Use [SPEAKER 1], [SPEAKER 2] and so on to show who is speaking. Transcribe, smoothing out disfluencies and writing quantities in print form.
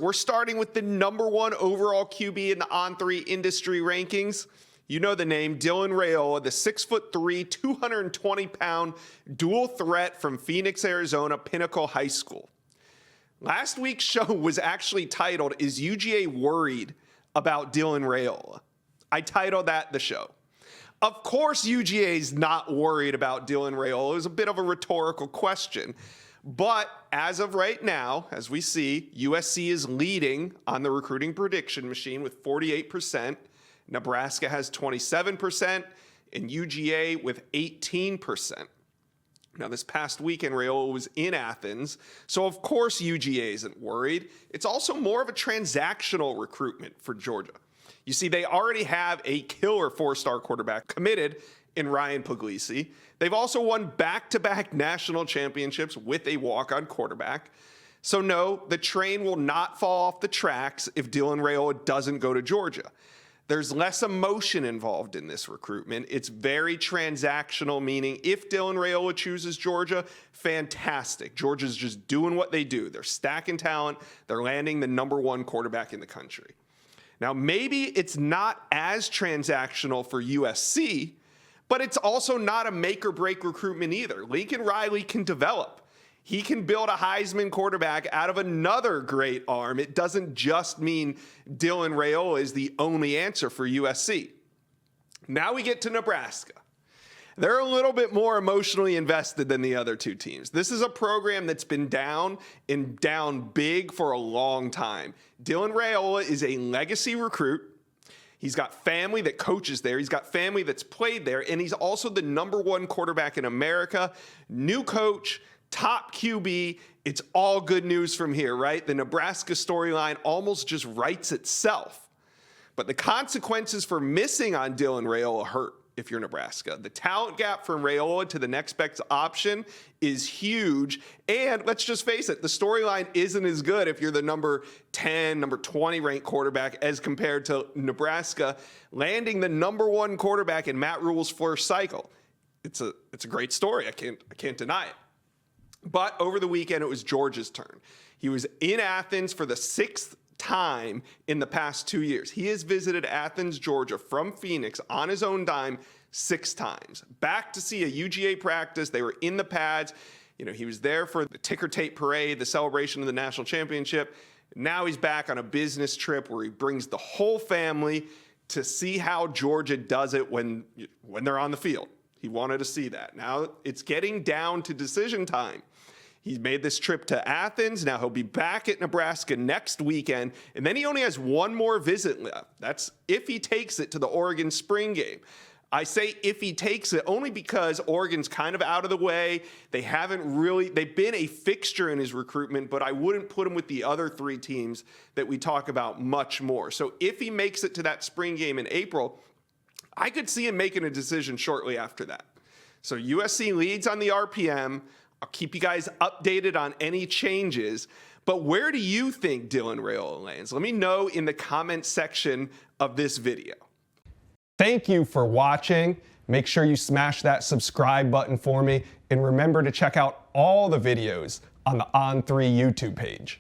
[SPEAKER 1] we're starting with the #1 overall QB in the On3 industry rankings. You know the name, Dylan Raiola, the 6'3", 220-pound dual threat from Phoenix, Arizona, Pinnacle High School. Last week's show was actually titled, "Is UGA Worried About Dylan Raiola?" I titled that the show. Of course UGA is not worried about Dylan Raiola. It was a bit of a rhetorical question. But as of right now, as we see, USC is leading on the recruiting prediction machine with 48%. Nebraska has 27%, and UGA with 18%. Now, this past weekend, Raiola was in Athens, so of course UGA isn't worried. It's also more of a transactional recruitment for Georgia. You see, they already have a killer 4-star quarterback committed in Ryan Puglisi. They've also won back-to-back national championships with a walk-on quarterback. So no, the train will not fall off the tracks if Dylan Raiola doesn't go to Georgia. There's less emotion involved in this recruitment. It's very transactional, meaning if Dylan Raiola chooses Georgia, fantastic. Georgia's just doing what they do. They're stacking talent. They're landing the #1 quarterback in the country. Now, maybe it's not as transactional for USC, but it's also not a make-or-break recruitment either. Lincoln Riley can develop. He can build a Heisman quarterback out of another great arm. It doesn't just mean Dylan Raiola is the only answer for USC. Now we get to Nebraska. They're a little bit more emotionally invested than the other two teams. This is a program that's been down and down big for a long time. Dylan Raiola is a legacy recruit. He's got family that coaches there. He's got family that's played there. And he's also the #1 quarterback in America. New coach, top QB. It's all good news from here, right? The Nebraska storyline almost just writes itself. But the consequences for missing on Dylan Raiola hurt if you're Nebraska. The talent gap from Raiola to the next best option is huge. And let's just face it, the storyline isn't as good if you're the number 10, number 20 ranked quarterback as compared to Nebraska landing the #1 quarterback in Matt Rule's first cycle. It's a great story. I can't deny it. But over the weekend, it was Georgia's turn. He was in Athens for the 6th time in the past 2 years. He has visited Athens, Georgia from Phoenix on his own dime 6 times. Back to see a UGA practice. They were in the pads. You know, he was there for the ticker tape parade, the celebration of the national championship. Now he's back on a business trip where he brings the whole family to see how Georgia does it when they're on the field. He wanted to see that. Now it's getting down to decision time. He made this trip to Athens. Now he'll be back at Nebraska next weekend. And then he only has one more visit left. That's if he takes it to the Oregon spring game. I say if he takes it only because Oregon's kind of out of the way. They've been a fixture in his recruitment, but I wouldn't put him with the other 3 teams that we talk about much more. So if he makes it to that spring game in April, I could see him making a decision shortly after that. So USC leads on the RPM. I'll keep you guys updated on any changes. But where do you think Dylan Raiola lands? Let me know in the comment section of this video. Thank you for watching. Make sure you smash that subscribe button for me. And remember to check out all the videos on the On3 YouTube page.